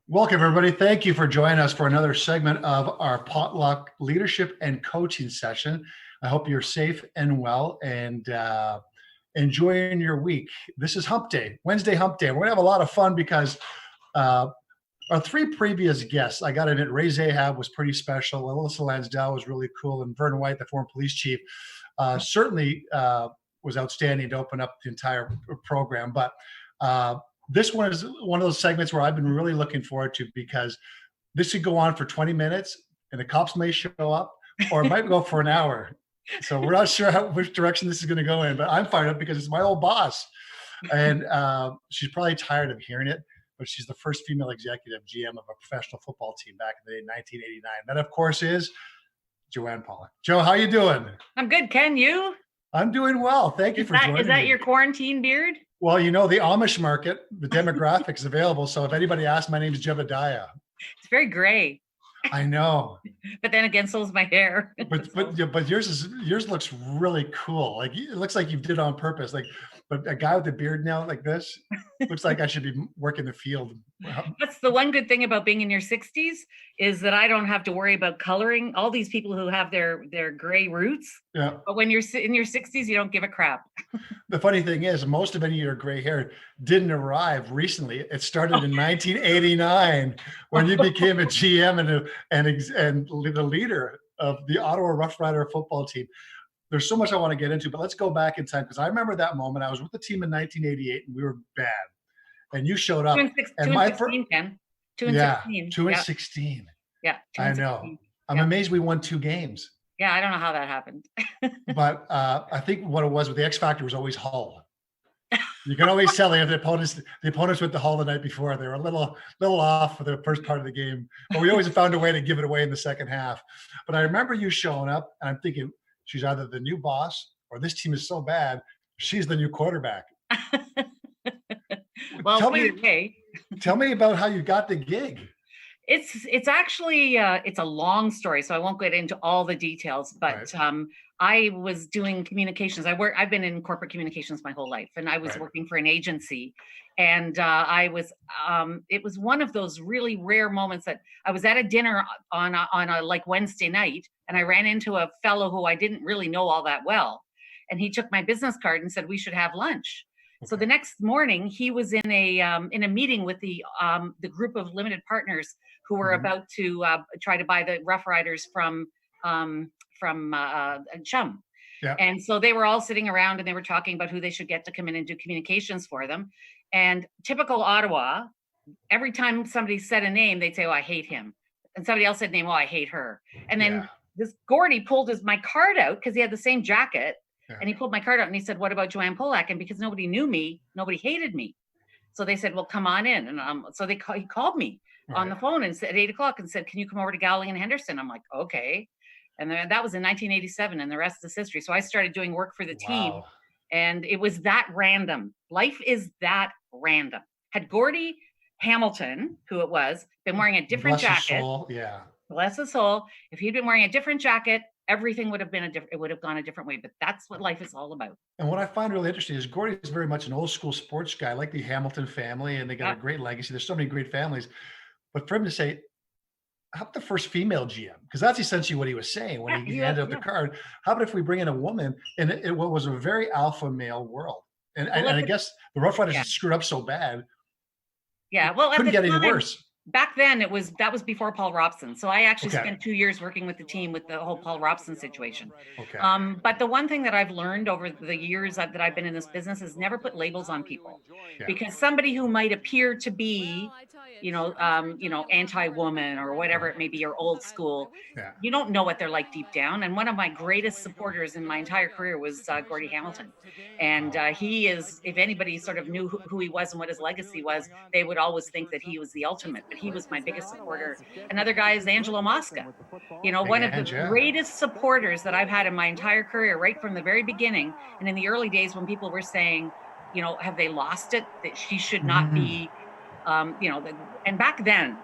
Welcome, everybody. Thank you for joining us for another segment of our Potluck Leadership and Coaching session. I hope you're safe and well and enjoying your week. This is Hump Day, Wednesday Hump Day. We're going to have a lot of fun because our three previous guests, I got to admit, Ray Zahab was pretty special. Alyssa Lansdowne was really cool. And Vernon White, the former police chief, certainly was outstanding to open up the entire program. But this one is one of those segments where I've been really looking forward to because this could go on for 20 minutes and the cops may show up or it might go for an hour. So we're not sure which direction this is going to go in, but I'm fired up because it's my old boss. And she's probably tired of hearing it, but she's the first female executive GM of a professional football team back in the day, 1989. That, of course, is Jo-Anne Polak. Jo, how you doing? I'm good. Ken, you? I'm doing well. Thank you for joining me. Is that your quarantine beard? Well, you know, the Amish market, the demographics available. So if anybody asks, my name is Jebediah. It's very gray. I know. But then again, so is my hair. But yours looks really cool. Like it looks like you did it on purpose. Like, but a guy with a beard now like this looks like I should be working the field. That's the one good thing about being in your 60s is that I don't have to worry about coloring. All these people who have their gray roots. Yeah. But when you're in your 60s, you don't give a crap. The funny thing is, most of any of your gray hair didn't arrive recently. It started in 1989 when you became a GM and the leader of the Ottawa Rough Rider football team. There's so much I want to get into, but let's go back in time because I remember that moment. I was with the team in 1988 and we were bad. And you showed up. 2-16, Ken. 2-16. 2-16. Yeah. I know. I'm amazed we won 2 games. Yeah, I don't know how that happened. But I think what it was with the X factor was always Hull. You can always tell the opponents went to Hull the night before. They were a little off for the first part of the game, but we always found a way to give it away in the second half. But I remember you showing up, and I'm thinking she's either the new boss or this team is so bad she's the new quarterback. Well, tell me about how you got the gig. It's actually it's a long story, so I won't get into all the details. But right. I was doing communications. I've been in corporate communications my whole life, and I was working for an agency. And it was one of those really rare moments that I was at a dinner on a like Wednesday night, and I ran into a fellow who I didn't really know all that well, and he took my business card and said we should have lunch. So the next morning, he was in a meeting with the group of limited partners who were about to try to buy the Rough Riders from Chum. Yeah. And so they were all sitting around and they were talking about who they should get to come in and do communications for them. And typical Ottawa, every time somebody said a name, they'd say, "Oh, I hate him," and somebody else said name, "Oh, I hate her." And then this Gordy pulled my card out because he had the same jacket. Yeah. And he pulled my card out and he said, "What about Jo-Anne Polak?" And because nobody knew me, nobody hated me. So they said, "Well, come on in." And so he called me on the phone and said at 8:00 and said, "Can you come over to Gowling and Henderson?" I'm like, "Okay." And then that was in 1987 and the rest is history. So I started doing work for the team and it was that random. Life is that random. Had Gordy Hamilton, who it was, been wearing a different jacket. Bless his soul. If he'd been wearing a different jacket, everything would have been it would have gone a different way, but that's what life is all about. And what I find really interesting is Gordy is very much an old school sports guy, like the Hamilton family, and they got a great legacy. There's so many great families, but for him to say, how about the first female GM? Because that's essentially what he was saying when he handed out the card. How about if we bring in a woman? And it was a very alpha male world. And I guess the Rough Riders screwed up so bad. Yeah, well, couldn't get any worse. Back then, that was before Paul Robson. So I actually spent 2 years working with the team with the whole Paul Robson situation. Okay. But the one thing that I've learned over the years that I've been in this business is never put labels on people, because somebody who might appear to be, anti-woman or whatever it may be, or old school, you don't know what they're like deep down. And one of my greatest supporters in my entire career was Gordy Hamilton, and he is. If anybody sort of knew who he was and what his legacy was, they would always think that he was the ultimate. He was my biggest supporter. Another guy is Angelo Mosca, one of the greatest supporters that I've had in my entire career, right from the very beginning. And in the early days when people were saying, have they lost it? That she should not be, and back then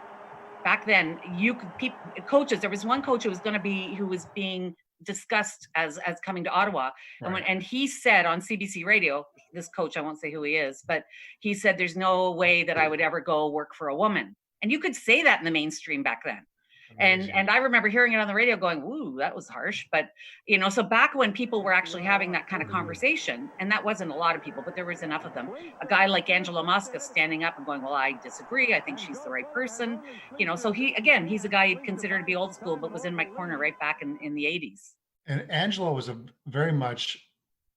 you could coaches. There was one coach who was being discussed as coming to Ottawa. Right. And he said on CBC radio, this coach, I won't say who he is, but he said, "There's no way that I would ever go work for a woman." And you could say that in the mainstream back then. And I remember hearing it on the radio going, "Ooh, that was harsh." But, so back when people were actually having that kind of conversation, and that wasn't a lot of people, but there was enough of them, a guy like Angela Mosca standing up and going, "Well, I disagree. I think she's the right person." So he's a guy you'd consider to be old school, but was in my corner right back in the 80s. And Angela was very much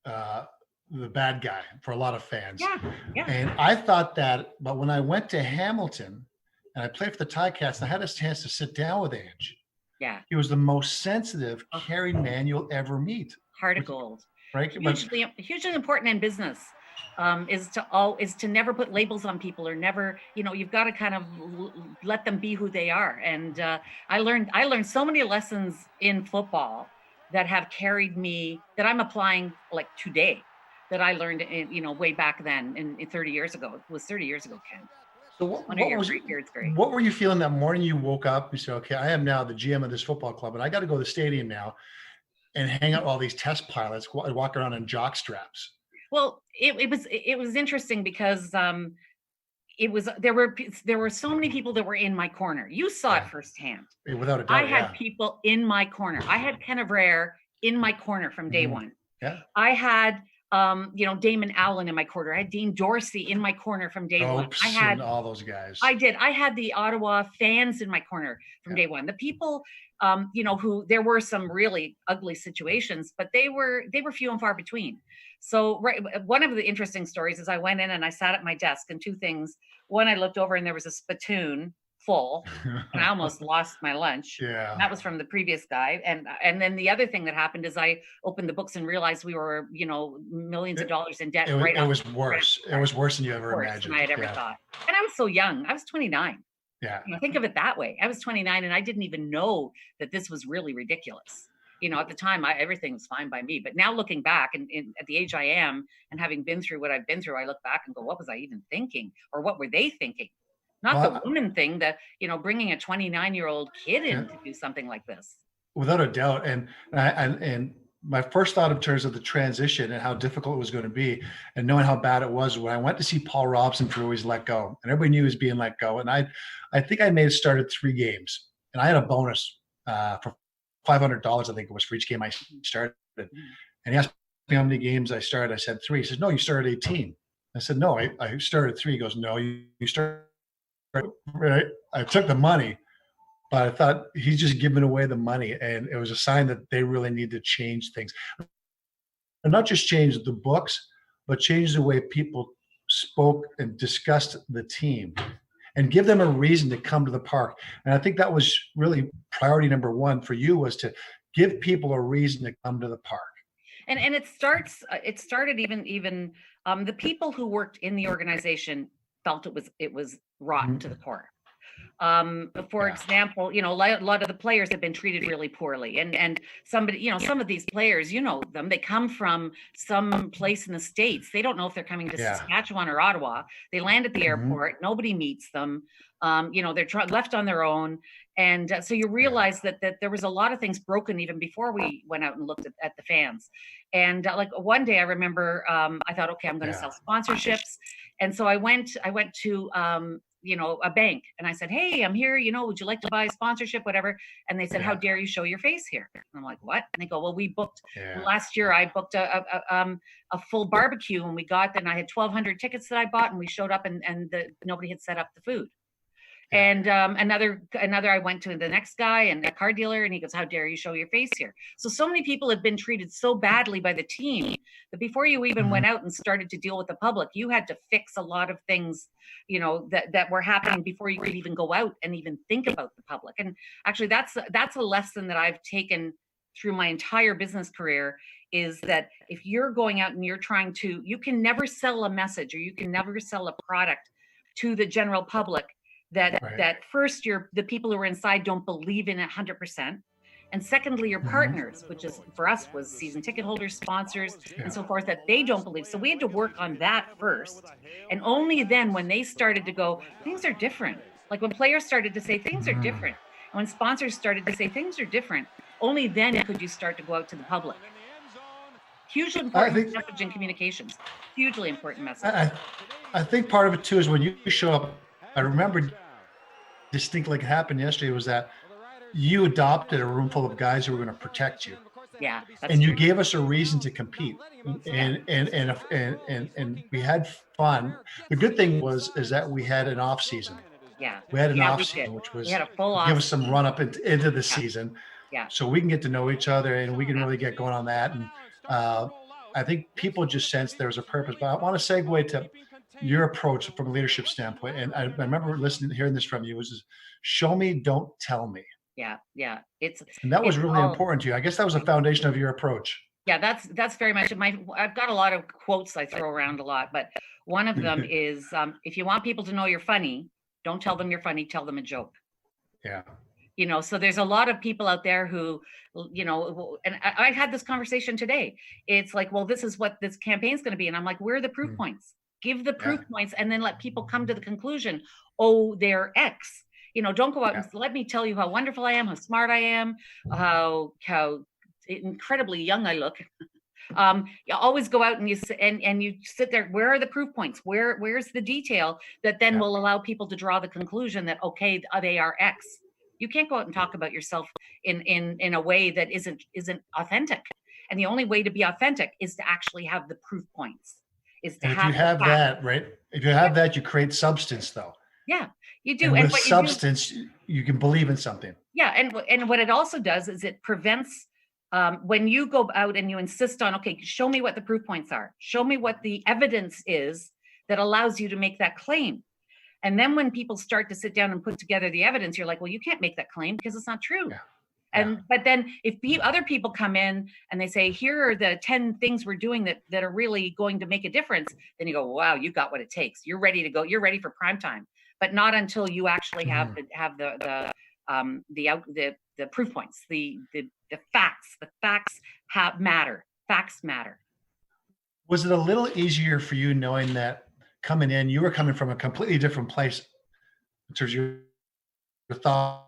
the bad guy for a lot of fans. Yeah. And I thought that, but when I went to Hamilton and I played for the Ticats, and I had a chance to sit down with Ange. Yeah. He was the most sensitive, caring man you'll ever meet. Heart of gold. Right. Hugely important in business. Is to never put labels on people, or never, you've got to kind of let them be who they are. And I learned so many lessons in football that have carried me, that I'm applying like today, that I learned way back then, in 30 years ago. It was 30 years ago, Ken. So what were you feeling that morning you woke up? You said, okay, I am now the GM of this football club, and I got to go to the stadium now and hang out all these test pilots, walk around in jock straps. Well, it was interesting because there were so many people that were in my corner. You saw it firsthand. Without a doubt. I had people in my corner. I had Ken Evraire in my corner from day one. Yeah. I had Damon Allen in my corner. I had Dean Dorsey in my corner from day one. I had all those guys. I had the Ottawa fans in my corner from day one. The people, who, there were some really ugly situations, but they were few and far between. So one of the interesting stories is I went in and I sat at my desk, and two things. One, I looked over and there was a spittoon full, and I almost lost my lunch. Yeah. And that was from the previous guy. And then the other thing that happened is I opened the books and realized we were, millions of dollars in debt. It was worse. It was worse than you ever imagined. Than I had ever thought. And I was so young. I was 29. Yeah. Think of it that way. I was 29 and I didn't even know that this was really ridiculous. At the time, everything was fine by me. But now looking back, and at the age I am, and having been through what I've been through, I look back and go, what was I even thinking? Or what were they thinking? Not the woman thing, that, bringing a 29-year-old kid in to do something like this. Without a doubt. And my first thought in terms of the transition and how difficult it was going to be, and knowing how bad it was, when I went to see Paul Robson for Always Let Go, and everybody knew he was being let go. And I think I may have started 3 games, and I had a bonus for $500, I think it was, for each game I started. And he asked me how many games I started. I said 3. He says, no, you started 18. I said, no, I started 3. He goes, no, you started. Right. I took the money, but I thought he's just giving away the money. And it was a sign that they really need to change things. And not just change the books, but change the way people spoke and discussed the team, and give them a reason to come to the park. And I think that was really priority number 1 for you, was to give people a reason to come to the park. And it started even the people who worked in the organization felt it was rotten to the core. For example, a lot of the players have been treated really poorly, and somebody, some of these players, them, they come from some place in the States. They don't know if they're coming to Saskatchewan or Ottawa. They land at the airport. Nobody meets them. They're left on their own. And so you realize that there was a lot of things broken even before we went out and looked at the fans. And like one day I remember, I thought, okay, I'm going to sell sponsorships. And so I went to, a bank, and I said, hey, I'm here, would you like to buy a sponsorship, whatever? And they said, how dare you show your face here? And I'm like, what? And they go, well, we booked last year. I booked a full barbecue, and we got, then I had 1,200 tickets that I bought, and we showed up, and nobody had set up the food. And another, I went to the next guy, and a car dealer, and he goes, how dare you show your face here? So many people have been treated so badly by the team that before you even went out and started to deal with the public, you had to fix a lot of things, that were happening before you could even go out and even think about the public. And actually that's a lesson that I've taken through my entire business career, is that if you're going out and you're trying to, you can never sell a message, or you can never sell a product to the general public that first, the people who are inside don't believe in it 100%. And secondly, your partners, which is for us was season ticket holders, sponsors, and so forth, that they don't believe. So we had to work on that first. And only then, when they started to go, things are different. Like when players started to say things are different, and when sponsors started to say things are different, only then could you start to go out to the public. Hugely important message in communications. Hugely important message. I think part of it too is when you show up. I remember distinctly like it happened yesterday was that you adopted a room full of guys who were going to protect you. Yeah, that's And you true. gave us a reason to compete, and we had fun. The good thing is that we had an off season. Yeah, We had an yeah, off we did. season, which We had was a full give off us some season. run up into the Yeah, season, yeah, so we can get to know each other and we can yeah. really get going on that. And uh, I think people just sense there's a purpose. But I want to segue to your approach from a leadership standpoint. And I remember hearing this from you was show me, don't tell me. Yeah, yeah. And that was It's really all important to you. I guess that was the foundation of your approach. yeah, that's very much my I've got a lot of quotes I throw around a lot, but one of them is if you want people to know you're funny, don't tell them you're funny, tell them a joke. Yeah. So there's a lot of people out there who, and I had this conversation today. It's like, well, this is what this campaign's going to be. And I'm like, where are the proof points? Give the proof points and then let people come to the conclusion, oh, they're X. Don't go out and let me tell you how wonderful I am, how smart I am, how incredibly young I look. You always go out and you sit there. Where are the proof points? Where's the detail that then will allow people to draw the conclusion that, okay, they are X. You can't go out and talk about yourself in a way that isn't authentic. And the only way to be authentic is to actually have the proof points. Is to and if you have that, right? If you have that, you create substance, though. Yeah, you do. And with substance, you can believe in something. Yeah, and what it also does is it prevents when you go out and you insist on, okay, show me what the proof points are. Show me what the evidence is that allows you to make that claim. And then when people start to sit down and put together the evidence, you're like, well, you can't make that claim because it's not true. Yeah. But then if other people come in and they say, here are the 10 things we're doing that are really going to make a difference, then you go, wow, you got what it takes. You're ready to go. You're ready for prime time. But not until you actually have the proof points, the facts. The facts matter. Facts matter. Was it a little easier for you knowing that coming in, you were coming from a completely different place in terms of your thought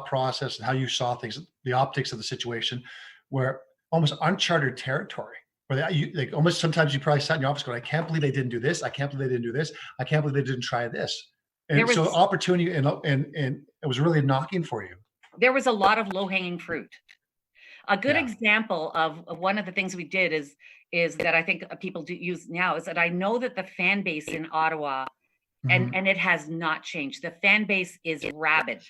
process and how you saw things, the optics of the situation, where almost uncharted territory, where like almost sometimes you probably sat in your office going, I can't believe they didn't do this. I can't believe they didn't do this. I can't believe they didn't try this. And so opportunity and it was really knocking for you. There was a lot of low-hanging fruit. A good example of one of the things we did is that I think people do use now is that I know that the fan base in Ottawa, and it has not changed. The fan base is rabid.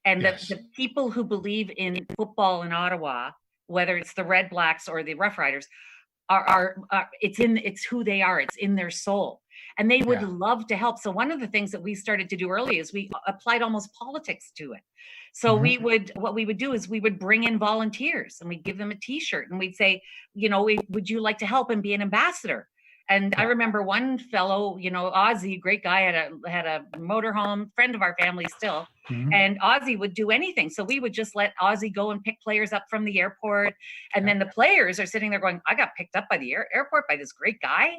And the people who believe in football in Ottawa, whether it's the Red Blacks or the Rough Riders, it's who they are. It's in their soul. And they would love to help. So one of the things that we started to do early is we applied almost politics to it. So what we would do is we would bring in volunteers and we'd give them a t-shirt and we'd say, would you like to help and be an ambassador? And I remember one fellow, Ozzy, great guy, had a motorhome, friend of our family still. And Ozzy would do anything. So we would just let Ozzy go and pick players up from the airport. And then the players are sitting there going, I got picked up by the airport by this great guy.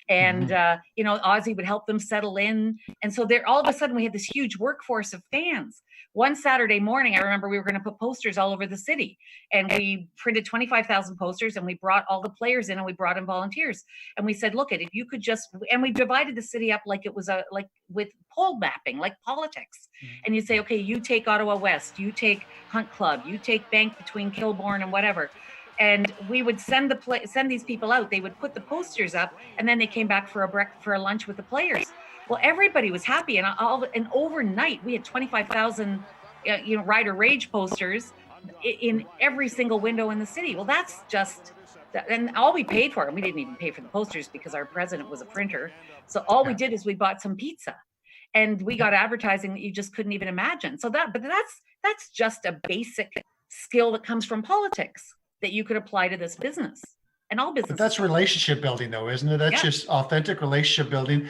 And, Ozzy would help them settle in. And so all of a sudden we had this huge workforce of fans. One Saturday morning, I remember we were going to put posters all over the city, and we printed 25,000 posters and we brought all the players in and we brought in volunteers. And we said, look, if you could and we divided the city up like it was like with pole mapping, like politics. And you say, okay, you take Ottawa West, you take Hunt Club, you take Bank between Kilbourne and whatever. And we would send these people out. They would put the posters up, and then they came back for a lunch with the players. Well, everybody was happy, and overnight we had 25,000, Rider Rage posters in every single window in the city. Well, that's just, and all we paid for, and we didn't even pay for the posters because our president was a printer. So all we did is we bought some pizza, and we got advertising that you just couldn't even imagine. So that's just a basic skill that comes from politics that you could apply to this business and all businesses. But that's relationship building, though, isn't it? That's just authentic relationship building.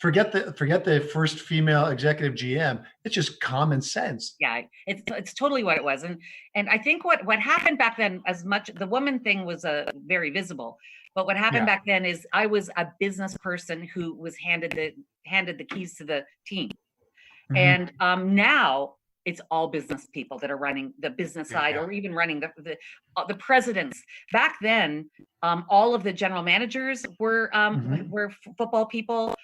Forget the first female executive GM. It's just common sense. Yeah, it's totally what it was. And I think what happened back then, as much the woman thing was very visible, but what happened back then is I was a business person who was handed the keys to the team. And now it's all business people that are running the business Yeah, side, yeah. or even running the presidents. Back then, all of the general managers Mhm. were football people.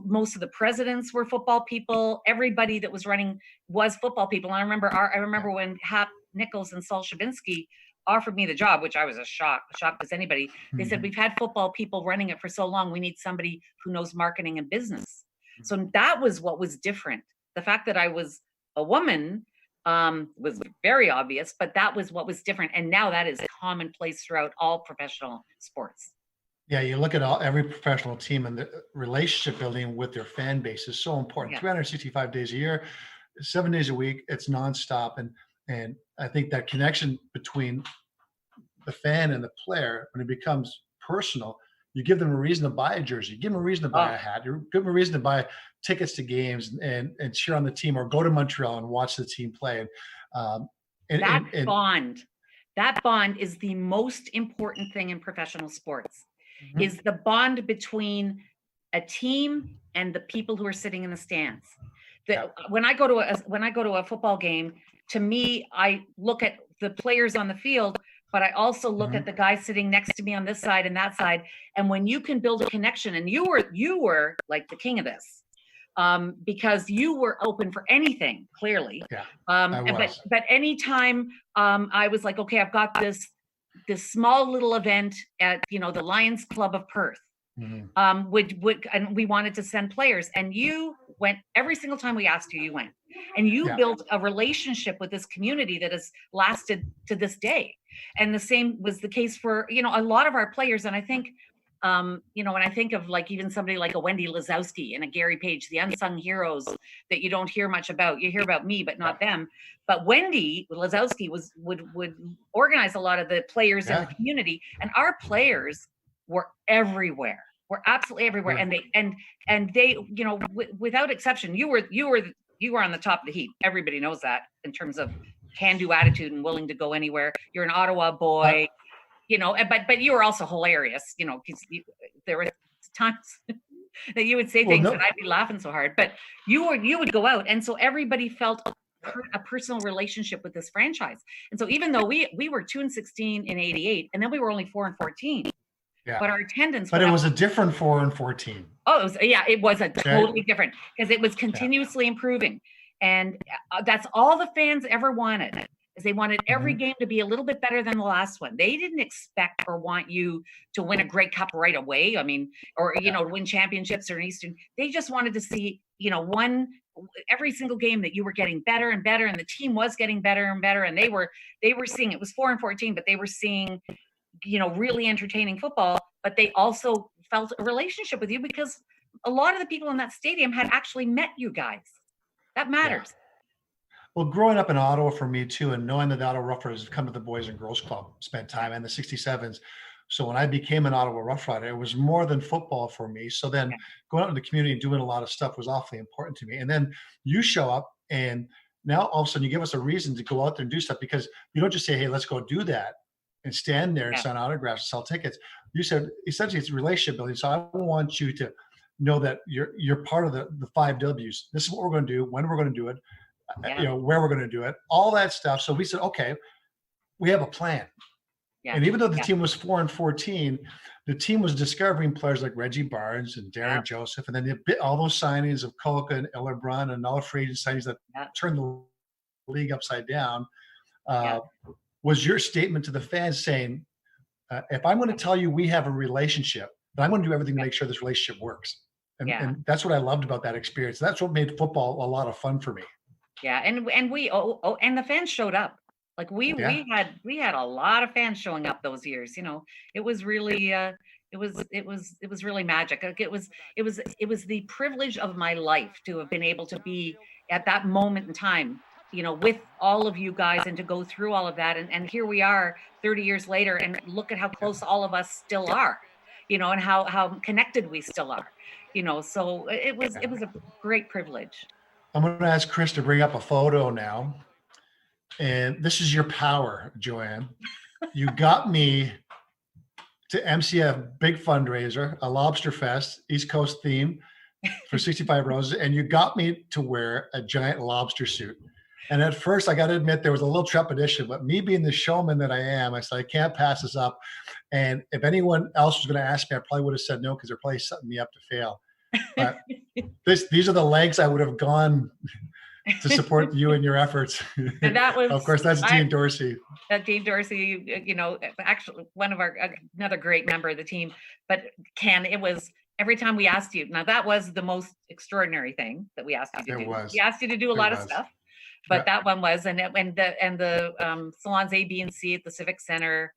Most of the presidents were football people. Everybody that was running was football people. And I remember when Hap Nichols and Saul Shabinsky offered me the job, which I was shocked as anybody. They said, Mhm. we've had football people running it for so long. We need somebody who knows marketing and business. So that was what was different. The fact that I was a woman was very obvious, but that was what was different. And now that is commonplace throughout all professional sports. Yeah, you look at every professional team, and the relationship building with their fan base is so important. Yeah. 365 days a year, 7 days a week, it's nonstop. And I think that connection between the fan and the player, when it becomes personal, you give them a reason to buy a jersey, you give them a reason to buy Oh, a hat, you give them a reason to buy tickets to games and cheer on the team, or go to Montreal and watch the team play. Um, and, that and, and bond, that bond is the most important thing in professional sports, Mhm. is the bond between a team and the people who are sitting in the stands. Yeah. When I go to a football game, to me, I look at the players on the field, but I also look at Mhm. the guy sitting next to me on this side and that side. And when you can build a connection, and you were like the king of this, because you were open for anything, clearly. Yeah, I But was. anytime I was like, okay, I've got this small little event at the Lions Club of Perth, Mhm. and we wanted to send players, and you went every single time we asked you. You went, and you Yeah. built a relationship with this community that has lasted to this day. And the same was the case for a lot of our players. And I think when I think of like even somebody like a Wendy Lazowski and a Gary Page, the unsung heroes that you don't hear much about. You hear about me, but not them. But Wendy Lazowski would organize a lot of the players in the Yeah. community, and our players were everywhere. Were absolutely everywhere, Yeah. and they, without exception, you were on the top of the heap. Everybody knows that in terms of can-do attitude and willing to go anywhere. You're an Ottawa boy, but you were also hilarious, because there were times that you would say Well, things and no. I'd be laughing so hard. But you would go out, and so everybody felt a personal relationship with this franchise. And so even though we were 2-16 in '88, and then we were only 4-14, Yeah. but our attendance But went it up. was a different 4-14. Oh, it was a Okay. totally different, because it was continuously improving. And that's all the fans ever wanted, is they wanted every Mhm. game to be a little bit better than the last one. They didn't expect or want you to win a Grey Cup right away. I mean, or, win championships or an Eastern. They just wanted to see, every single game that you were getting better and better, and the team was getting better and better. And they were seeing, it was 4-14, but they were seeing, really entertaining football, but they also felt a relationship with you because a lot of the people in that stadium had actually met you guys. That Yeah. matters. Well, growing up in Ottawa for me too, and knowing that the Ottawa Rough Riders have come to the Boys and Girls Club, spent time in the 67s. So when I became an Ottawa Rough Rider, it was more than football for me. So then Yeah. going out in the community and doing a lot of stuff was awfully important to me. And then you show up, and now all of a sudden you give us a reason to go out there and do stuff, because you don't just say, hey, let's go do that and stand there and Yeah. sign autographs and sell tickets. You said essentially it's relationship building. So I want you to know that you're part of the 5 Ws. This is what we're going to do, when we're going to do it, Yeah. where we're going to do it, all that stuff. So we said, okay, we have a plan. Yeah. And even though the Yeah. team was 4-14, the team was discovering players like Reggie Barnes and Darren Yeah. Joseph, and then all those signings of Kolka and Illerbrun and all the free agent signings that Yeah. turned the league upside down. Yeah. Was your statement to the fans saying, if I'm going to tell you we have a relationship, then I'm going to do everything to Yeah. make sure this relationship works. Yeah. And that's what I loved about that experience. That's what made football a lot of fun for me. Yeah. And we and the fans showed up. Like Yeah. we had a lot of fans showing up those years. It was really it was really magic. Like, it was the privilege of my life to have been able to be at that moment in time, with all of you guys, and to go through all of that. And here we are 30 years later, and look at how close all of us still are, and how connected we still are. So it was a great privilege. I'm going to ask Chris to bring up a photo now. And this is your power, Jo-Anne. You got me to MC a big fundraiser, a lobster fest, East Coast theme for 65 Roses. And you got me to wear a giant lobster suit. And at first, I got to admit, there was a little trepidation, but me being the showman that I am, I said, I can't pass this up. And if anyone else was going to ask me, I probably would have said no, because they're probably setting me up to fail. But these are the lengths I would have gone to support you and your efforts. And that was, of course, that's Dean Dorsey. Dean Dorsey, actually one of another great member of the team. But Ken, it was every time we asked you. Now that was the most extraordinary thing that we asked you to do. We asked you to do a lot of stuff, but that one was, and the salons A, B, and C at the Civic Center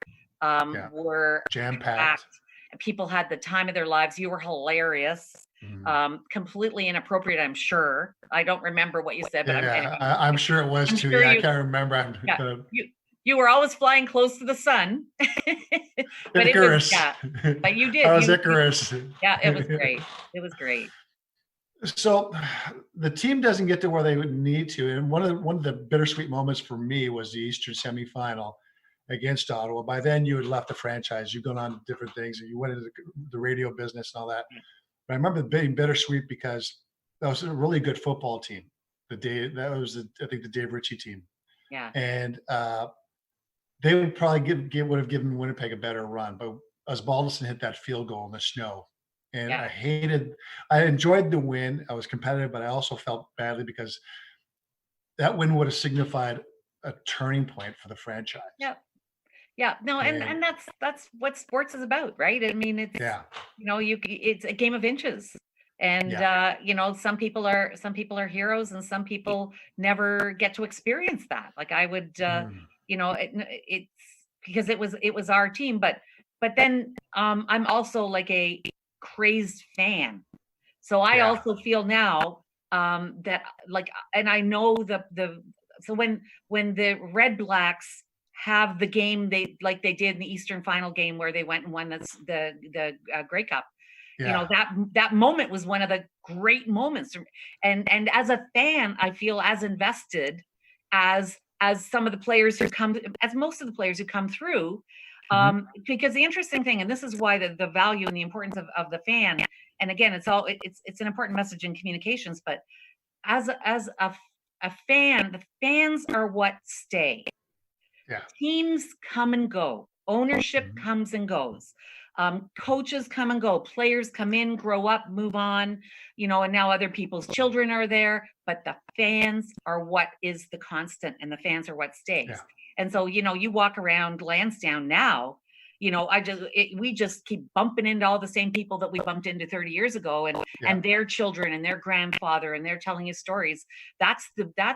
were jam-packed. People had the time of their lives. You were hilarious. Completely inappropriate, I'm sure. I don't remember what you said, but I'm sure it was too. I can't remember. You were always flying close to the sun. But Icarus. But you did. I was Icarus. Yeah, it was great. It was great. So the team doesn't get to where they would need to, and one of the bittersweet moments for me was the Eastern semifinal against Ottawa. By then, you had left the franchise. You'd gone on to different things, and you went into the radio business and all that. But I remember being bittersweet because that was a really good football team. I think the Dave Ritchie team. Yeah. And they would probably would have given Winnipeg a better run, but Osbaldiston hit that field goal in the snow, and I enjoyed the win. I was competitive, but I also felt badly because that win would have signified a turning point for the franchise. Yeah. Yeah, no, and that's what sports is about, right? I mean, it's it's a game of inches, and some people are heroes, and some people never get to experience that. Like I would, it's because it was our team, but then I'm also like a crazed fan, so I also feel now that like, and I know so when the Red Blacks have the game they did in the Eastern final game where they went and won the Grey Cup. That moment was one of the great moments. And as a fan, I feel as invested as some of the players as most of the players who come through. Because the interesting thing, and this is why the value and the importance of the fan, and again, it's an important message in communications, but as a fan, the fans are what stay. Yeah. Teams come and go. Ownership comes and goes. Coaches come and go. Players come in, grow up, move on, and now other people's children are there. But the fans are what is the constant, and the fans are what stays. Yeah. And so, you walk around Lansdowne now, we just keep bumping into all the same people that we bumped into 30 years ago, and their children and their grandfather, and they're telling you stories. That's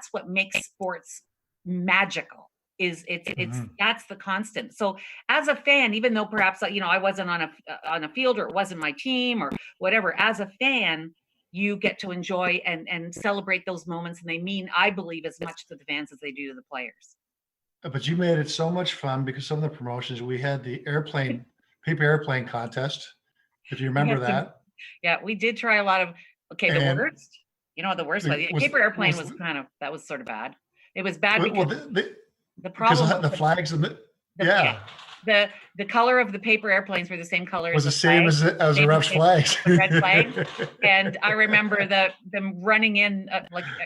what makes sports magical. That's the constant. So as a fan, even though perhaps I wasn't on a field, or it wasn't my team or whatever, as a fan, you get to enjoy and celebrate those moments, and they mean, I believe, as much to the fans as they do to the players. But you made it so much fun because some of the promotions, we had the paper airplane contest, if you remember that. Yeah, we did try a lot of the worst. The worst paper airplane was sort of bad. It was bad because the problem the flags and the color of the paper airplanes were the same color was the same as the Rough's flags. Red flags. And I remember them running in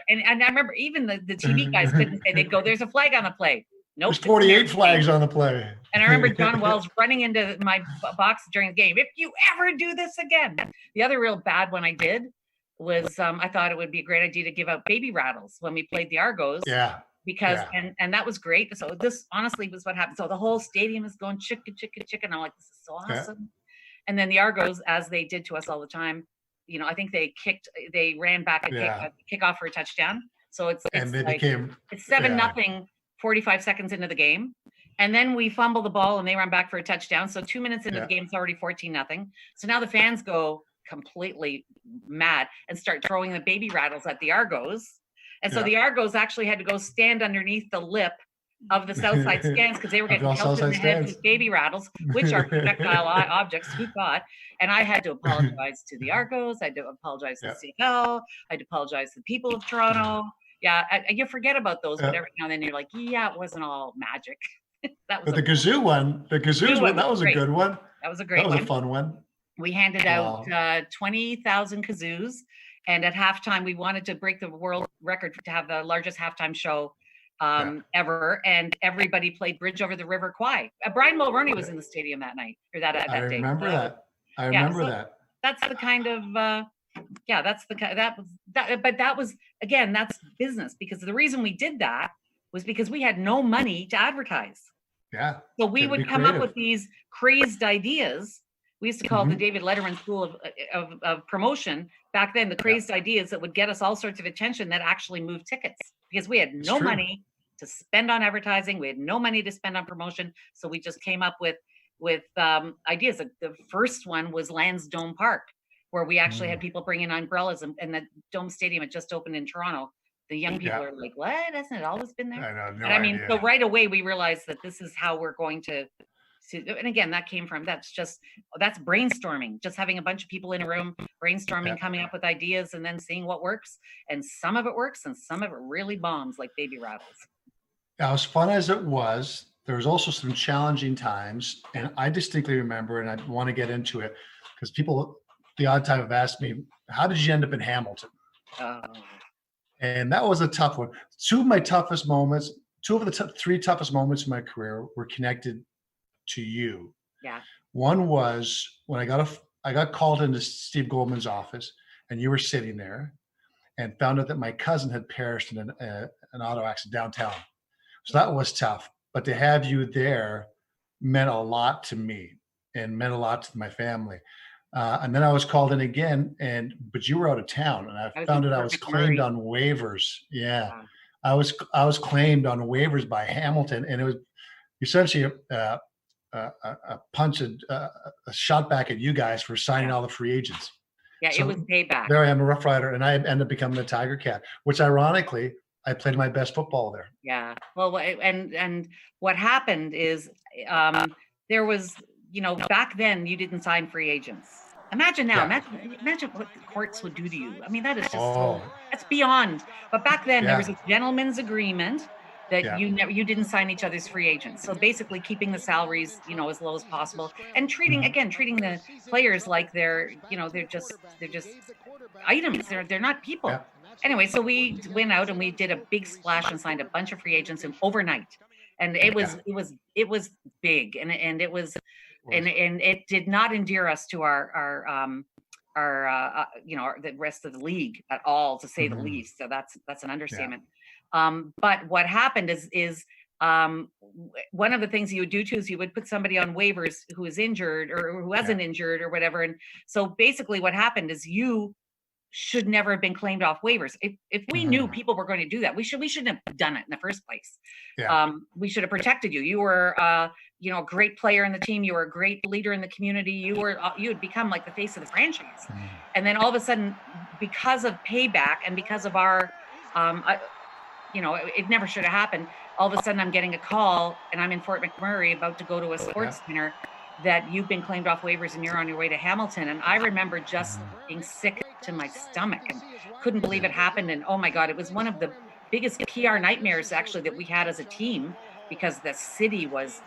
and I remember even the TV guys couldn't say, they'd go, "There's a flag on the play." Nope. There's 48 flags on the play. And I remember John Wells running into my box during the game. "If you ever do this again." The other real bad one I did was I thought it would be a great idea to give out baby rattles when we played the Argos. Yeah. Because and that was great. So this honestly was what happened. So the whole stadium is going chicken, chicken, chicken. I'm like, this is so awesome. Yeah. And then the Argos, as they did to us all the time, I think they ran back a kickoff for a touchdown. So it's 7-0, 45 seconds into the game. And then we fumble the ball and they run back for a touchdown. So 2 minutes into the game, it's already 14-0. So now the fans go completely mad and start throwing the baby rattles at the Argos. And so the Argos actually had to go stand underneath the lip of the Southside stands because they were getting pelted in the head with baby rattles, which are projectile objects. Who thought? And I had to apologize to the Argos. I had to apologize to the CFL. I had to apologize to the people of Toronto. Yeah, you forget about those, but every now and then you're like, it wasn't all magic. But the kazoo one, that was a good one. That was a great one. That was a fun one. We handed out 20,000 kazoos. And at halftime, we wanted to break the world record to have the largest halftime show ever, and everybody played Bridge Over the River Kwai. Brian Mulroney was in the stadium that night, or that I day. remember that. I Yeah, remember so that. that's the kind of that's the kind that was that. But that was, again, that's business, because the reason we did that was because we had no money to advertise. Yeah. So we To be would come up creative. with these crazed ideas. We used to call the Mhm. David Letterman School of Promotion back then, the crazed ideas that would get us all sorts of attention that actually moved tickets, because we had It's no true. money to spend on advertising. We had no money to spend on promotion. So we just came up with ideas. The first one was Lansdowne Park, where we actually had people bringing umbrellas, and the Dome Stadium had just opened in Toronto. The young people are like, what? Hasn't it always been there? I know, no And I mean, idea. so right away we realized that this is how we're going to, and again, that came from, that's brainstorming, just having a bunch of people in a room, brainstorming, coming up with ideas, and then seeing what works. And some of it works, and some of it really bombs like baby rattles. As fun as it was, there was also some challenging times. And I distinctly remember, and I want to get into it, because people the odd time have asked me, how did you end up in Hamilton? And that was a tough one. Two of the three toughest moments in my career were connected to you. Yeah. One was when I got called into Steve Goldman's office, and you were sitting there, and found out that my cousin had perished in an auto accident downtown. So that was tough. But to have you there meant a lot to me and meant a lot to my family. And then I was called in again, but you were out of town, and I found out I was claimed on waivers. Yeah, I was claimed on waivers by Hamilton, and it was essentially a punch, a shot back at you guys for signing all the free agents. Yeah, so it was payback. There I am, a Rough Rider, and I ended up becoming a Tiger Cat, which ironically, I played my best football there. Yeah. Well, and what happened is there was, back then you didn't sign free agents. Imagine now, imagine what the courts would do to you. I mean, that is just that's beyond. But back then there was a gentleman's agreement that you didn't sign each other's free agents. So basically keeping the salaries, as low as possible, and treating the players like they're just items. They're not people. Yeah. Anyway, so we went out and we did a big splash and signed a bunch of free agents overnight. And it was big, and it was and it did not endear us to our the rest of the league at all, to say the least. So that's an understatement. But what happened is one of the things you would do too is you would put somebody on waivers who is injured or who wasn't injured or whatever. And so basically what happened is you should never have been claimed off waivers. If we knew people were going to do that, we shouldn't have done it in the first place. Yeah. We should have protected you. You were a great player in the team. You were a great leader in the community. You had become like the face of the franchise. And then all of a sudden, because of payback and because of our it never should have happened. All of a sudden I'm getting a call, and I'm in Fort McMurray about to go to a sports dinner, that you've been claimed off waivers and you're on your way to Hamilton. And I remember just being sick to my stomach and couldn't believe it happened. And oh my God, it was one of the biggest PR nightmares actually that we had as a team, because the city was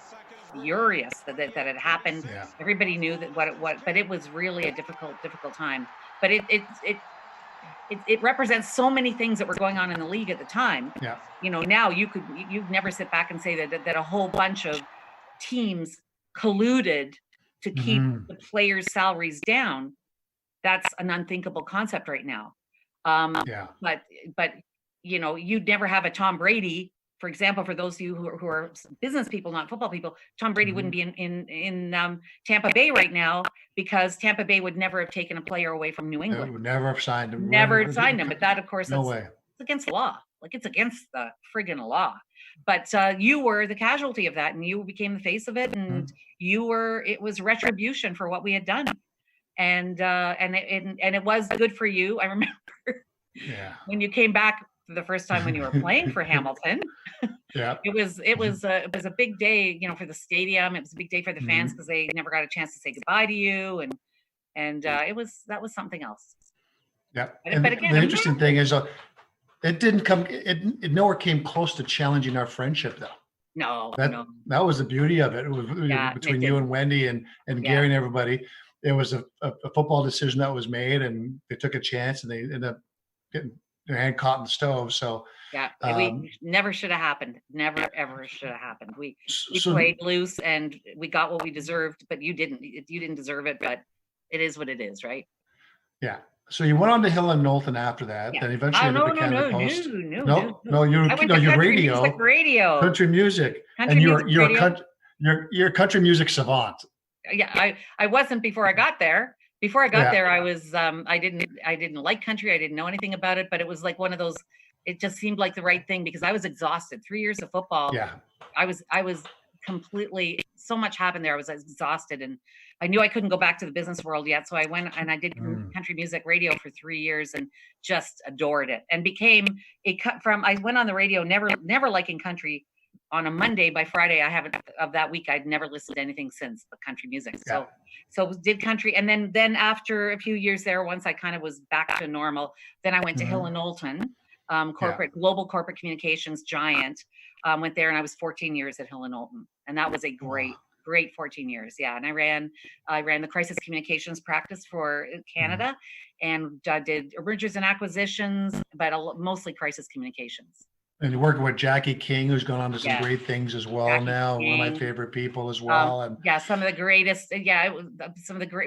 furious that it happened. Yeah. Everybody knew that but it was really a difficult time. But it represents so many things that were going on in the league at the time. Yeah. Now you'd never sit back and say that a whole bunch of teams colluded to keep the players' salaries down. That's an unthinkable concept right now. But you'd never have a Tom Brady, for example. For those of you who are business people, not football people, Tom Brady wouldn't be in Tampa Bay right now, because Tampa Bay would never have taken a player away from New England. Would never have signed him. Never signed him. But that, of course, it's against the law. Like, it's against the friggin' law. But you were the casualty of that, and you became the face of it, and it was retribution for what we had done. And it was good for you. I remember when you came back for the first time when you were playing for Hamilton. Yeah, it was a big day, for the stadium. It was a big day for the fans, because they never got a chance to say goodbye to you, and that was something else. Yeah, but again, the interesting thing is, it didn't come. It nowhere came close to challenging our friendship, though. No, that was the beauty of it. It was between you and Wendy and Gary and everybody. It was a football decision that was made, and they took a chance, and they ended up getting their hand caught in the stove. So Yeah, we never should have happened. Never, ever should have happened. We so played loose and we got what we deserved, but you didn't. You didn't deserve it, but it is what it is, right? yeah. So you went on to Hill and Knowlton after that, Yeah. then eventually Oh, into no, the no, Canada no, Post. no, No, no. I went to your country music radio. country music, Country and music you're radio. you're a country music savant. Yeah, I wasn't before I got there. Before I got Yeah. there, I was I didn't like country. I didn't know anything about it, but it was like one of those. It just seemed like the right thing because I was exhausted. 3 years of football. Yeah. I was completely, so much happened there. I was exhausted and I knew I couldn't go back to the business world yet. So I went and I did country music radio for 3 years and just adored it and became I went on the radio, never liking country. On a Monday, by Friday, of that week, I'd never listened to anything since but country music. Yeah. So did country. And then after a few years there, once I kind of was back to normal, then I went to Hill and Knowlton, global corporate communications giant. Went there and I was 14 years at Hill and Knowlton. And that was a great 14 years. Yeah. And I ran the crisis communications practice for Canada and did mergers and acquisitions, but mostly crisis communications. And you're working with Jackie King, who's gone on to some great things as well. Jackie now, King. One of my favorite people as well. And some of the greatest.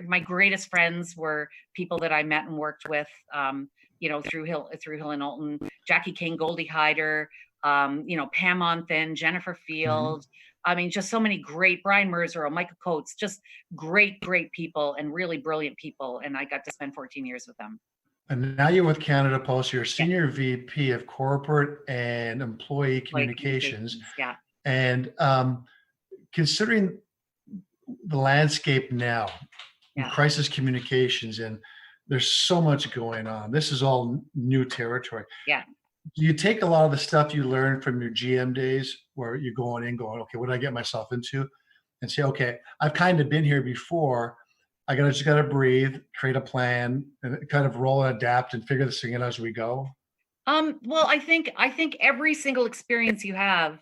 My greatest friends were people that I met and worked with. Through Hill and Knowlton. Jackie King, Goldie Hyder, Pam Onthen, Jennifer Field. I mean, just so many great, Brian Merzero, Michael Coates, just great people and really brilliant people. And I got to spend 14 years with them. And now you're with Canada Post. You're Senior VP of Corporate and Employee Communications. Yeah. And considering the landscape now, crisis communications, and there's so much going on. This is all new territory. Yeah. Do you take a lot of the stuff you learned from your GM days where you're going, okay, what did I get myself into? And say, okay, I've kind of been here before. I just gotta breathe, create a plan, and kind of roll and adapt and figure this thing out as we go. Well, I think every single experience you have,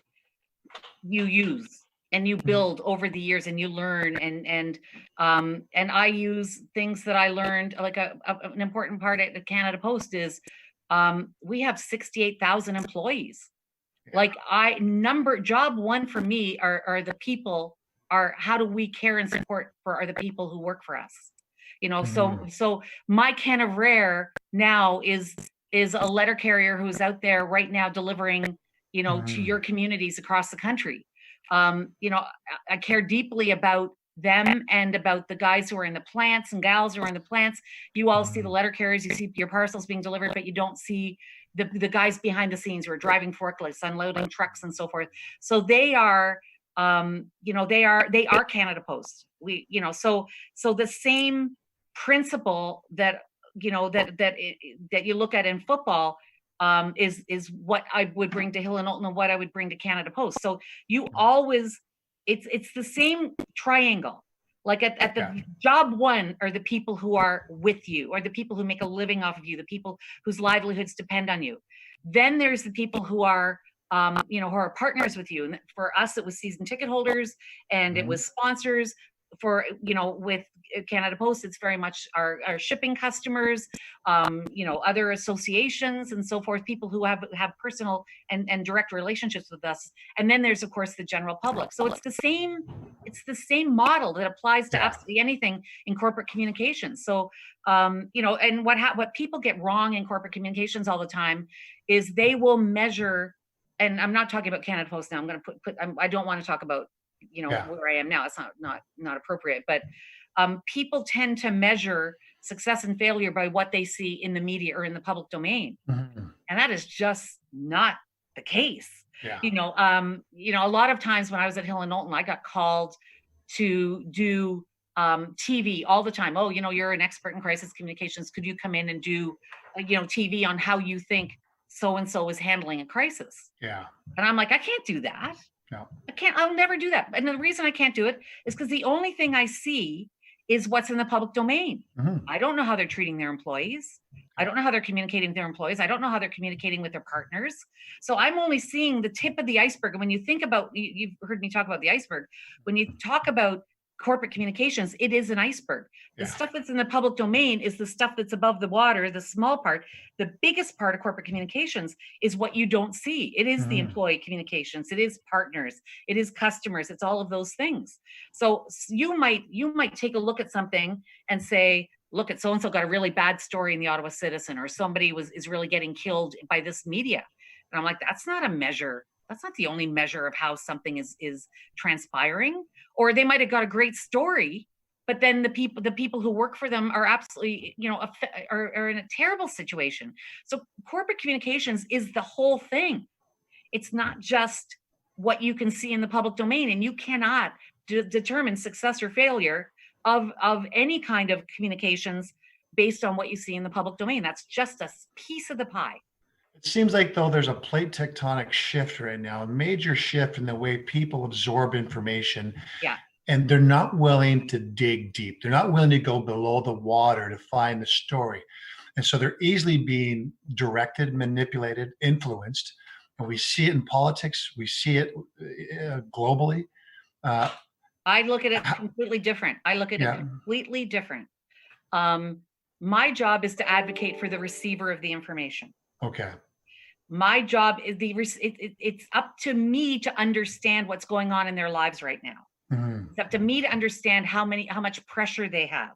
you use and you build over the years, and you learn. And I use things that I learned. Like an important part at the Canada Post is we have 68,000 employees. Yeah. Like job one for me are the people. How do we care and support for the people who work for us? So my Evraire now is a letter carrier who's out there right now delivering, to your communities across the country. I care deeply about them and about the guys who are in the plants and gals who are in the plants. You all see the letter carriers, you see your parcels being delivered, but you don't see the guys behind the scenes who are driving forklifts, unloading trucks and so forth. So they are, they are Canada Post. So the same principle that you look at in football is what I would bring to Hill and Knowlton and what I would bring to Canada Post. So you always, it's the same triangle. Like at the job one are the people who are with you, or the people who make a living off of you, the people whose livelihoods depend on you. Then there's the people who are who are partners with you. And for us, it was season ticket holders and it was sponsors. For, with Canada Post, it's very much our shipping customers, other associations and so forth, people who have personal and direct relationships with us. And then there's, of course, the general public. So it's the same model that applies to absolutely anything in corporate communications. So, and what people get wrong in corporate communications all the time is they will measure. And I'm not talking about Canada Post now. I'm going to I don't want to talk about, where I am now. It's not appropriate. But people tend to measure success and failure by what they see in the media or in the public domain. And that is just not the case. Yeah. A lot of times when I was at Hill and Knowlton, I got called to do TV all the time. Oh, you're an expert in crisis communications. Could you come in and do, TV on how you think so-and-so is handling a crisis? Yeah. And I'm like, I can't do that. No. I'll never do that. And the reason I can't do it is because the only thing I see is what's in the public domain. I don't know how they're treating their employees. I don't know how they're communicating with their employees. I don't know how they're communicating with their partners. So I'm only seeing the tip of the iceberg. And when you think about, you've heard me talk about the iceberg. When you talk about corporate communications, it is an iceberg. The Yeah. stuff that's in the public domain is the stuff that's above the water, the small part. The biggest part of corporate communications is what you don't see. It is the employee communications, it is partners, it is customers, it's all of those things. So you might take a look at something and say, look, at so-and-so got a really bad story in the Ottawa Citizen, or somebody is really getting killed by this media. And I'm like, that's not a measure. That's not the only measure of how something is transpiring. Or they might have got a great story, but then the people who work for them are absolutely, are in a terrible situation. So corporate communications is the whole thing. It's not just what you can see in the public domain, and you cannot determine success or failure of any kind of communications based on what you see in the public domain. That's just a piece of the pie. It seems like, though, there's a plate tectonic shift right now, a major shift in the way people absorb information. Yeah. And they're not willing to dig deep. They're not willing to go below the water to find the story. And so they're easily being directed, manipulated, influenced. And we see it in politics. We see it globally. I look at it completely different. My job is to advocate for the receiver of the information. Okay. My job is it's up to me to understand what's going on in their lives right now. It's up to me to understand how much pressure they have.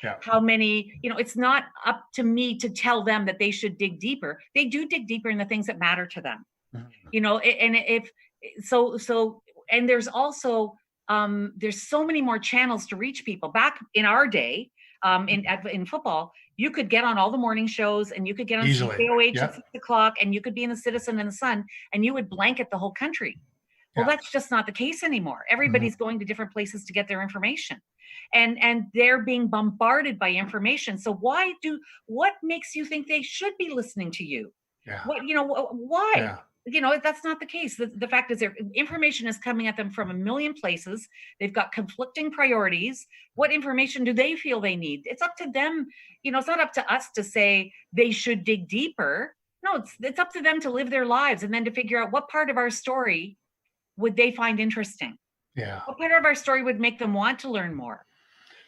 Yeah. How many, it's not up to me to tell them that they should dig deeper. They do dig deeper in the things that matter to them. And there's also, there's so many more channels to reach people. Back in our day, in football, you could get on all the morning shows, and you could get on CKOH at 6:00, and you could be in the Citizen and the Sun, and you would blanket the whole country. Well, that's just not the case anymore. Everybody's going to different places to get their information, and they're being bombarded by information. So what makes you think they should be listening to you? Yeah. Why? Yeah. That's not the case. The fact is, their information is coming at them from a million places. They've got conflicting priorities. What information do they feel they need? It's up to them. It's not up to us to say they should dig deeper. No, it's up to them to live their lives, and then to figure out what part of our story would they find interesting. Yeah. What part of our story would make them want to learn more?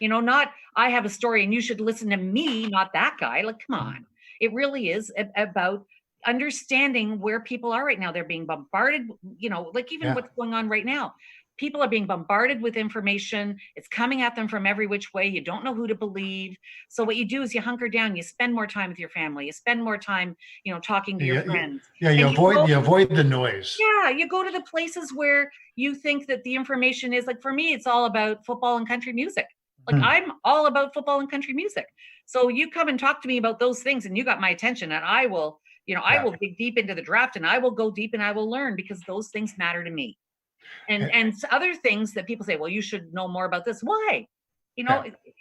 Not I have a story and you should listen to me, not that guy. Like, come on. It really is about understanding where people are right now. They're being bombarded, what's going on right now. People are being bombarded with information. It's coming at them from every which way. You don't know who to believe. So what you do is you hunker down, you spend more time with your family, you spend more time, talking to your friends. Yeah, you avoid the noise. Yeah, you go to the places where you think that the information is. Like, for me, it's all about football and country music. Like, I'm all about football and country music. So you come and talk to me about those things, and you got my attention, and I will, I will dig deep into the draft, and I will go deep, and I will learn, because those things matter to me. And other things that people say, well, you should know more about this. Why?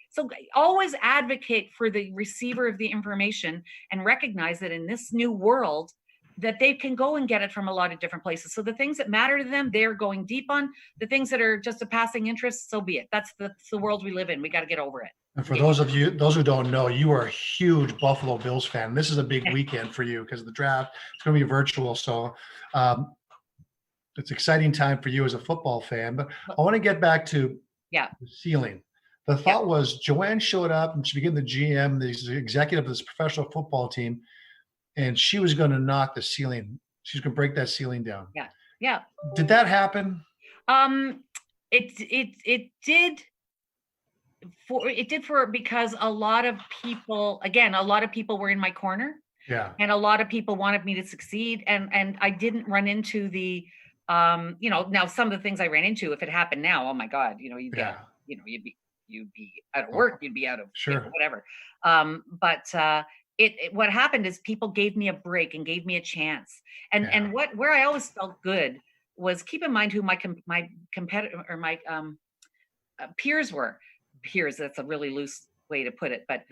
So always advocate for the receiver of the information, and recognize that in this new world, that they can go and get it from a lot of different places. So the things that matter to them, they're going deep on. The things that are just a passing interest, so be it. That's the world we live in. We got to get over it. And for those who don't know, you are a huge Buffalo Bills fan. This is a big weekend for you because of the draft. It's going to be virtual. So it's an exciting time for you as a football fan. But I want to get back to the ceiling. The thought was, Jo-Anne showed up, and she became the GM, the executive of this professional football team, and she was going to knock the ceiling. She's going to break that ceiling down. Yeah. Did that happen? It did. Because a lot of people were in my corner. Yeah. And a lot of people wanted me to succeed. And I didn't run into the, now some of the things I ran into, if it happened now, oh my God, you'd be out of work, you'd be out of whatever. What happened is people gave me a break and gave me a chance. And where I always felt good was, keep in mind who my competitor or my peers were. Peers, that's a really loose way to put it. But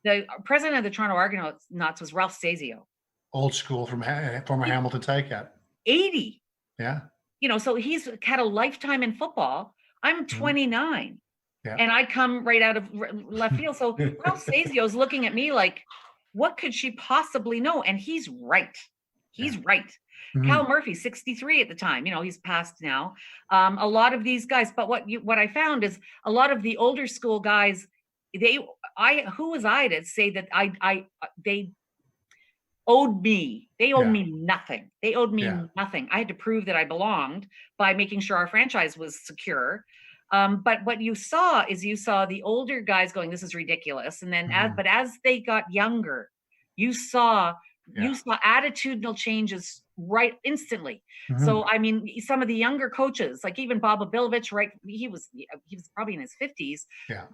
the president of the Toronto Argonauts was Ralph Sazio. Old school from former Hamilton Ticat. 80. Yeah. So he's had a lifetime in football. I'm 29. And I come right out of left field. So Ralph Sazio's looking at me like, what could she possibly know? And he's right. He's right. Mhm. Cal Murphy, 63 at the time, he's passed now. A lot of these guys, but what I found is a lot of the older school guys, who was I to say that they owed me. They owed Yeah. me nothing. They owed me Yeah. nothing. I had to prove that I belonged by making sure our franchise was secure. But what you saw the older guys going, "This is ridiculous," and then Mhm. as they got younger, you saw Yeah. attitudinal changes right instantly. Mhm. So I mean, some of the younger coaches, like even Bob Abilovich, right? He was probably in his 50s, Yeah.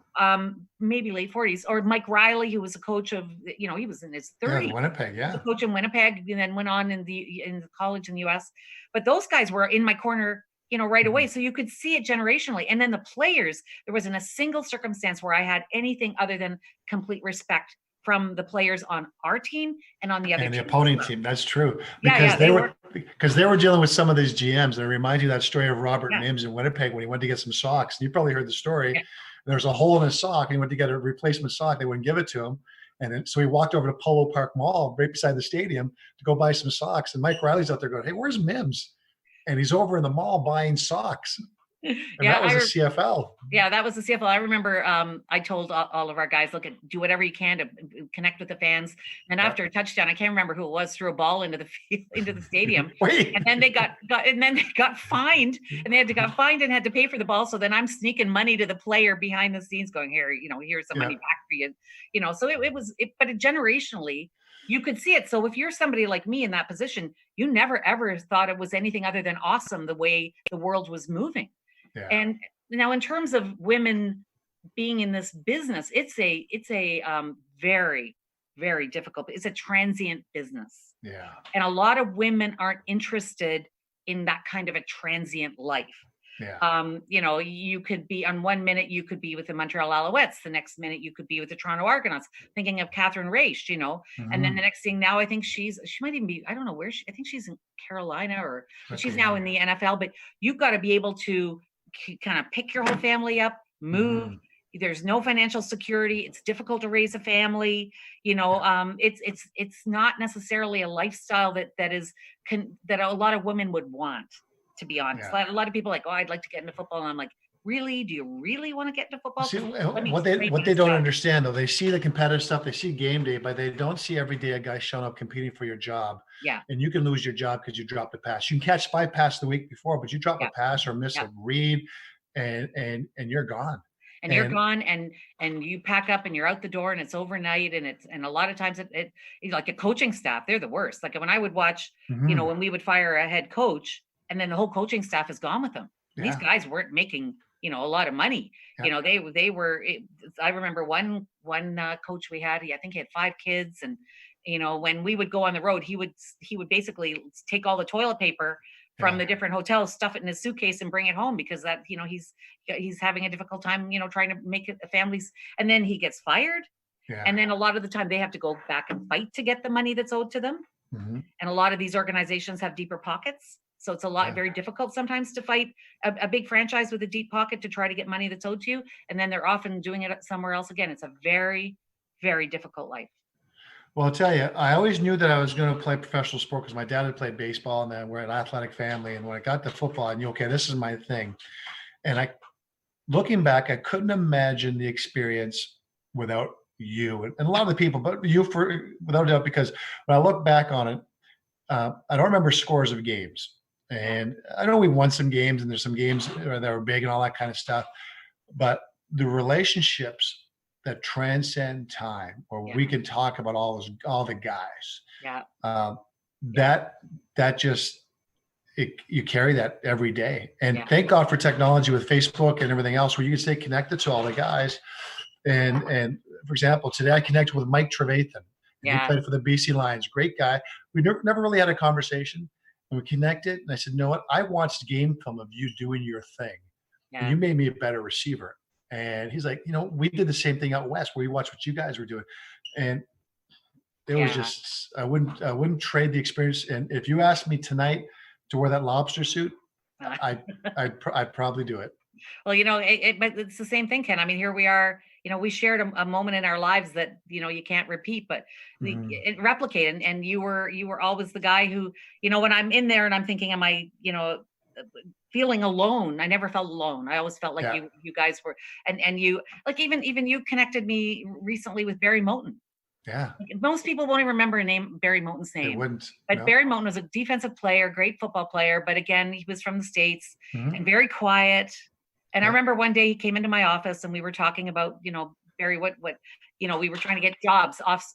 maybe late 40s, or Mike Riley, who was a coach of, he was in his Yeah, 30s. Winnipeg, He was yeah. a coach in Winnipeg and then went on in the college in the US. But those guys were in my corner, right away. Mhm. So you could see it generationally. And then the players, there wasn't a single circumstance where I had anything other than complete respect from the players on our team and on the other And the team. opposing team, that's true. Yeah, Because they were. they were dealing with some of these GMs. And it reminds you of that story of Robert Yeah. Mims in Winnipeg when he went to get some socks. You probably heard the story. Yeah. There was a hole in his sock, and he went to get a replacement sock. They wouldn't give it to him. And then, so he walked over to Polo Park Mall right beside the stadium to go buy some socks. And Mike Riley's out there going, "Hey, where's Mims?" And he's over in the mall buying socks. And Yeah, that was a CFL. Yeah, that was the CFL. I remember I told all of our guys, look, do whatever you can to connect with the fans. And after a touchdown, I can't remember who it was, threw a ball into the field, into the stadium. Wait. And then they got fined, and they got fined and had to pay for the ball. So then I'm sneaking money to the player behind the scenes, going, here, here's some money back for you. So but generationally, you could see it. So if you're somebody like me in that position, you never ever thought it was anything other than awesome the way the world was moving. Yeah. And now, in terms of women being in this business, it's a very, very difficult. It's a transient business. Yeah. And a lot of women aren't interested in that kind of a transient life. Yeah. You could be on 1 minute, you could be with the Montreal Alouettes. The next minute, you could be with the Toronto Argonauts. Thinking of Catherine Raish, and then the next thing now, I think she might even be, I don't know where I think she's in Carolina but she's now in the NFL. But you've got to be able to kind of pick your whole family up, move. There's no financial security. It's difficult to raise a family. It's not necessarily a lifestyle that a lot of women would want, to be honest. A lot of people are like, oh, I'd like to get into football. And I'm like, really? Do you really want to get into football? See, what they don't understand, though, they see the competitive stuff, they see game day, but they don't see every day a guy showing up competing for your job. Yeah. And you can lose your job because you dropped a pass. You can catch 5 passes the week before, but you drop a pass or miss a read, and you're gone. And you're gone, and you pack up and you're out the door, and it's overnight, and a lot of times it like a coaching staff, they're the worst. Like when I would watch, when we would fire a head coach, and then the whole coaching staff is gone with them. Yeah. These guys weren't making a lot of money. Yeah. They were. I remember one coach we had. I think he had 5 kids, and when we would go on the road, he would basically take all the toilet paper from the different hotels, stuff it in his suitcase, and bring it home because that he's having a difficult time trying to make it the families. And then he gets fired, and then a lot of the time they have to go back and fight to get the money that's owed to them. And a lot of these organizations have deeper pockets. So it's very difficult sometimes to fight a big franchise with a deep pocket to try to get money that's owed to you. And then they're often doing it somewhere else again. It's a very, very difficult life. Well, I'll tell you, I always knew that I was going to play professional sport because my dad had played baseball, and then we're an athletic family. And when I got to football, I knew, okay, this is my thing. And looking back, I couldn't imagine the experience without you and a lot of the people, but you without a doubt, because when I look back on it, I don't remember scores of games. And I know we won some games, and there's some games that were big and all that kind of stuff. But the relationships that transcend time, where we can talk about all the guys. That just you carry that every day. And thank God for technology with Facebook and everything else, where you can stay connected to all the guys. And for example, today I connected with Mike Trevathan. He played for the BC Lions. Great guy. We never really had a conversation. And we connected, and I said, you know what? I watched game film of you doing your thing. And you made me a better receiver. And he's like, we did the same thing out west where we watched what you guys were doing. And it was just, I wouldn't trade the experience. And if you asked me tonight to wear that lobster suit, I'd probably do it. Well, but it's the same thing, Ken. I mean, here we are, we shared a moment in our lives that, you can't repeat, but it replicate. And you were always the guy who, when I'm in there and I'm thinking, am I, feeling alone? I never felt alone. I always felt like you guys were, and you, like, even you connected me recently with Barry Moten. Yeah. Most people won't even remember Barry Moten's name. They wouldn't. But no. Barry Moten was a defensive player, great football player. But again, he was from the States and very quiet. And I remember one day he came into my office and we were talking about, Barry, what, we were trying to get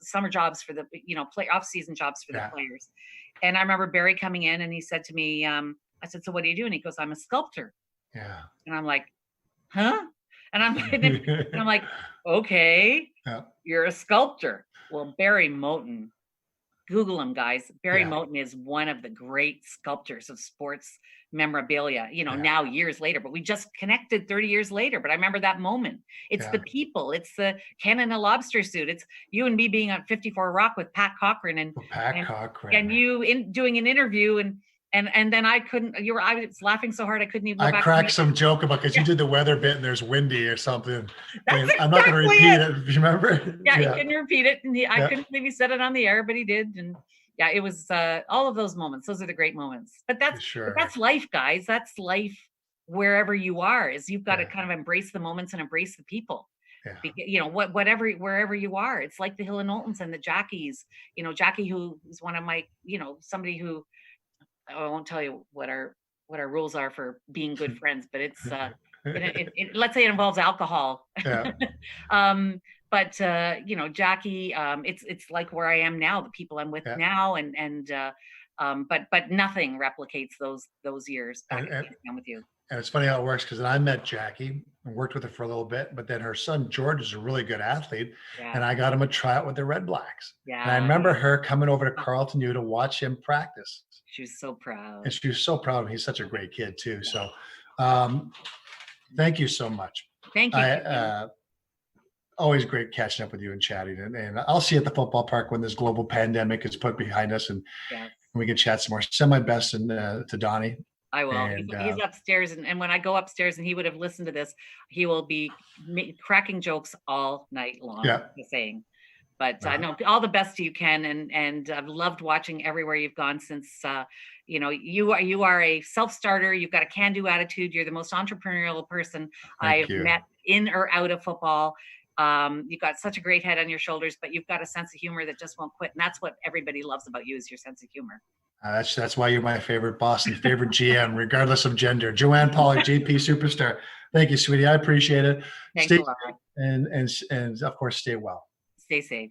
summer jobs for the, off-season jobs for the players. And I remember Barry coming in and he said to me, I said, so what do you do? And he goes, I'm a sculptor. Yeah. And I'm like, huh? And I'm like, okay, you're a sculptor. Well, Barry Moten, Google him, guys. Barry Moten is one of the great sculptors of sports memorabilia, now years later, but we just connected 30 years later. But I remember that moment. It's the people, it's the Ken in a lobster suit. It's you and me being on 54 Rock with Pat Cochran and you doing an interview and then I couldn't, I was laughing so hard I couldn't even go back. I cracked some joke about, because you did the weather bit and there's windy or something. That's I'm not going to repeat it. Do you remember? Yeah, he couldn't repeat it. And I couldn't believe he said it on the air, but he did. And it was all of those moments. Those are the great moments. But that's life, guys. That's life wherever you are, is you've got to kind of embrace the moments and embrace the people. Yeah. Wherever you are, it's like the Hill and Knowltons and the Jackies, Jackie, who's one of my, somebody who, I won't tell you what our rules are for being good friends, but it's let's say it involves alcohol. Yeah. But Jackie, it's like where I am now, the people I'm with now, but nothing replicates those years back with you. And it's funny how it works, because I met Jackie and worked with her for a little bit, but then her son George is a really good athlete, and I got him a tryout with the Red Blacks. Yeah. And I remember her coming over to Carlton U to watch him practice. She was so proud. And she was so proud of him. He's such a great kid too. So thank you so much. Thank you. Always great catching up with you and chatting. And I'll see you at the football park when this global pandemic is put behind us, and we can chat some more. Send my best to Donnie. I will. He's upstairs, and when I go upstairs and he would have listened to this, he will be cracking jokes all night long. Yeah. Saying. But I know all the best to you, Ken, and I've loved watching everywhere you've gone since. You are a self-starter. You've got a can-do attitude. You're the most entrepreneurial person I've met in or out of football. You've got such a great head on your shoulders, but you've got a sense of humor that just won't quit, and that's what everybody loves about you, is your sense of humor. That's why you're my favorite boss and favorite GM, regardless of gender. Jo-Anne Polak, JP Superstar. Thank you, sweetie. I appreciate it. Thanks a lot. And of course, stay well. Stay safe.